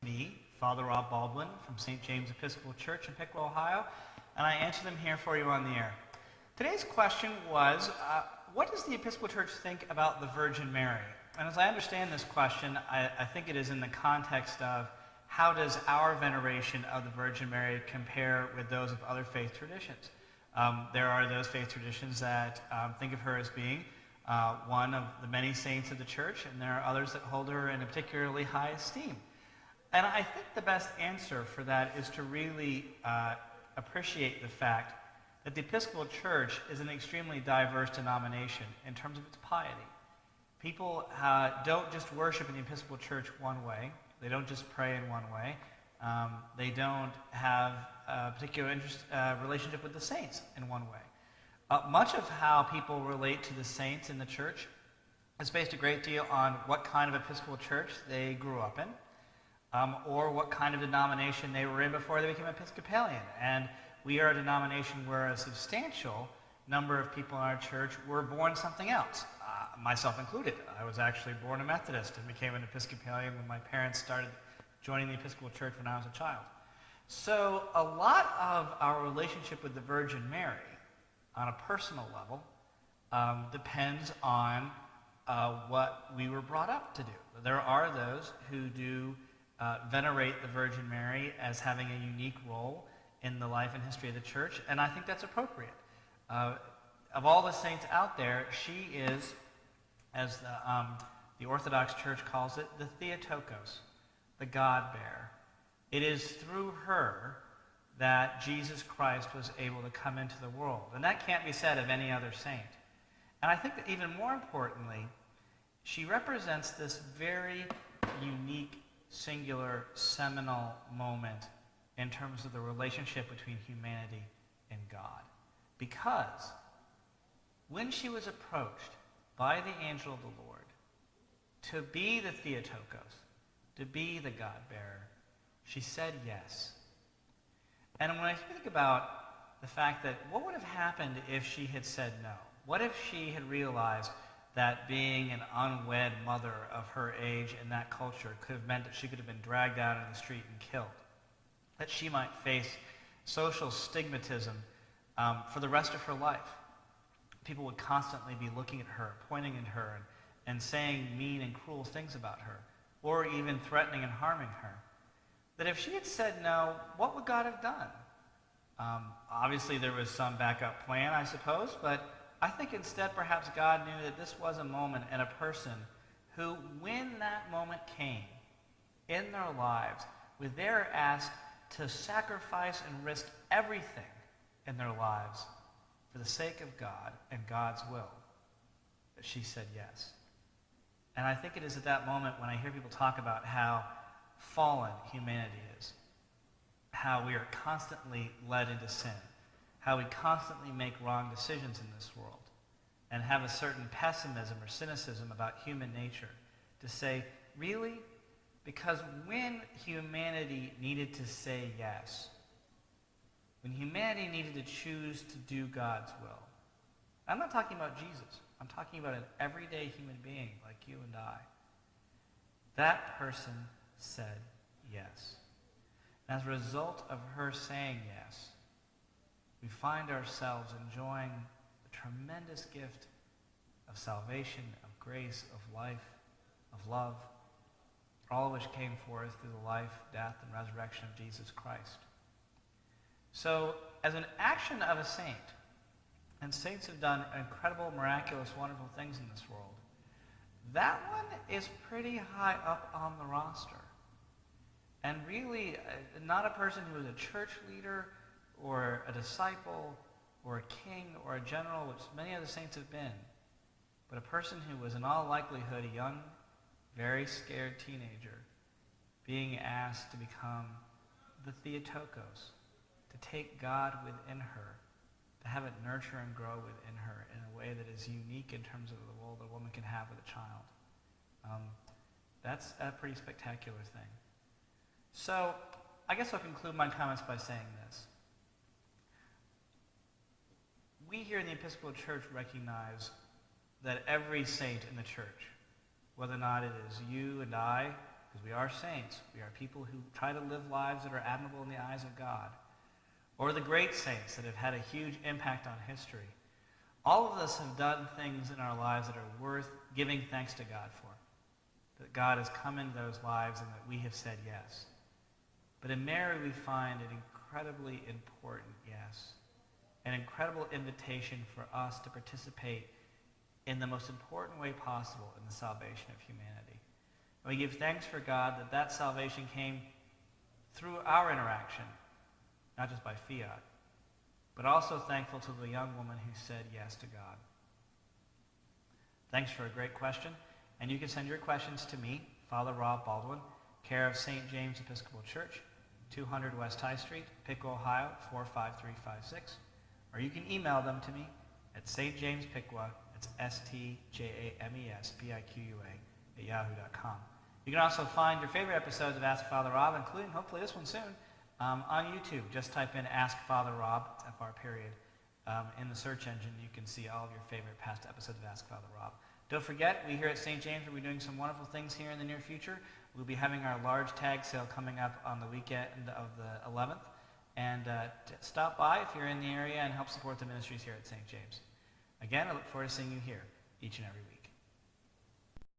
Me, Father Rob Baldwin from St. James Episcopal Church in Piqua, Ohio, and I answer them here for you on the air. Today's question was, what does the Episcopal Church think about the Virgin Mary? And as I understand this question, I think it is in the context of how does our veneration of the Virgin Mary compare with those of other faith traditions? There are those faith traditions that think of her as being one of the many saints of the Church, and there are others that hold her in a particularly high esteem. And I think the best answer for that is to really appreciate the fact that the Episcopal Church is an extremely diverse denomination in terms of its piety. People don't just worship in the Episcopal Church one way. They don't just pray in one way. They don't have a particular relationship with the saints in one way. Much of how people relate to the saints in the Church is based a great deal on what kind of Episcopal Church they grew up in, or what kind of denomination they were in before they became Episcopalian. And we are a denomination where a substantial number of people in our church were born something else, myself included. I was actually born a Methodist and became an Episcopalian when my parents started joining the Episcopal Church when I was a child. So a lot of our relationship with the Virgin Mary on a personal level depends on what we were brought up to do. There are those who do venerate the Virgin Mary as having a unique role in the life and history of the Church, and I think that's appropriate. Of all the saints out there, she is, as the Orthodox Church calls it, the Theotokos, the God-bearer. It is through her that Jesus Christ was able to come into the world, and that can't be said of any other saint. And I think that even more importantly, she represents this very unique, singular, seminal moment in terms of the relationship between humanity and God. Because when she was approached by the angel of the Lord to be the Theotokos, to be the God-bearer, she said yes. And when I think about the fact that what would have happened if she had said no? What if she had realized that being an unwed mother of her age in that culture could have meant that she could have been dragged out in the street and killed? That she might face social stigmatism for the rest of her life. People would constantly be looking at her, pointing at her, and saying mean and cruel things about her, or even threatening and harming her. That if she had said no, what would God have done? Obviously there was some backup plan, I suppose, but I think instead perhaps God knew that this was a moment and a person who, when that moment came in their lives, was there asked to sacrifice and risk everything in their lives for the sake of God and God's will, that she said yes. And I think it is at that moment when I hear people talk about how fallen humanity is, how we are constantly led into sin, how we constantly make wrong decisions in this world, and have a certain pessimism or cynicism about human nature, to say, really? Because when humanity needed to say yes, when humanity needed to choose to do God's will, I'm not talking about Jesus. I'm talking about an everyday human being like you and I. That person said yes. And as a result of her saying yes, we find ourselves enjoying the tremendous gift of salvation, of grace, of life, of love, all of which came forth through the life, death, and resurrection of Jesus Christ. So, as an action of a saint, and saints have done incredible, miraculous, wonderful things in this world, that one is pretty high up on the roster. And really, not a person who is a church leader, or a disciple, or a king, or a general, which many of the saints have been, but a person who was in all likelihood a young, very scared teenager, being asked to become the Theotokos, to take God within her, to have it nurture and grow within her in a way that is unique in terms of the role that a woman can have with a child. That's a pretty spectacular thing. So, I guess I'll conclude my comments by saying this. We here in the Episcopal Church recognize that every saint in the Church, whether or not it is you and I because we are saints. We are people who try to live lives that are admirable in the eyes of God. Or the great saints that have had a huge impact on history. All of us have done things in our lives that are worth giving thanks to God for. That God has come into those lives and that we have said yes. But in Mary we find an incredibly important yes. An incredible invitation for us to participate in the most important way possible in the salvation of humanity. And we give thanks for God that that salvation came through our interaction, not just by fiat, but also thankful to the young woman who said yes to God. Thanks for a great question. And you can send your questions to me, Father Rob Baldwin, care of St. James Episcopal Church, 200 West High Street, Piqua, Ohio, 45356. Or you can email them to me at stjamespiqua, it's stjamespiqua, @yahoo.com. You can also find your favorite episodes of Ask Father Rob, including hopefully this one soon, on YouTube. Just type in Ask Father Rob, FR period, in the search engine. You can see all of your favorite past episodes of Ask Father Rob. Don't forget, we here at St. James will be doing some wonderful things here in the near future. We'll be having our large tag sale coming up on the weekend of the 11th. And stop by if you're in the area and help support the ministries here at St. James. Again, I look forward to seeing you here each and every week.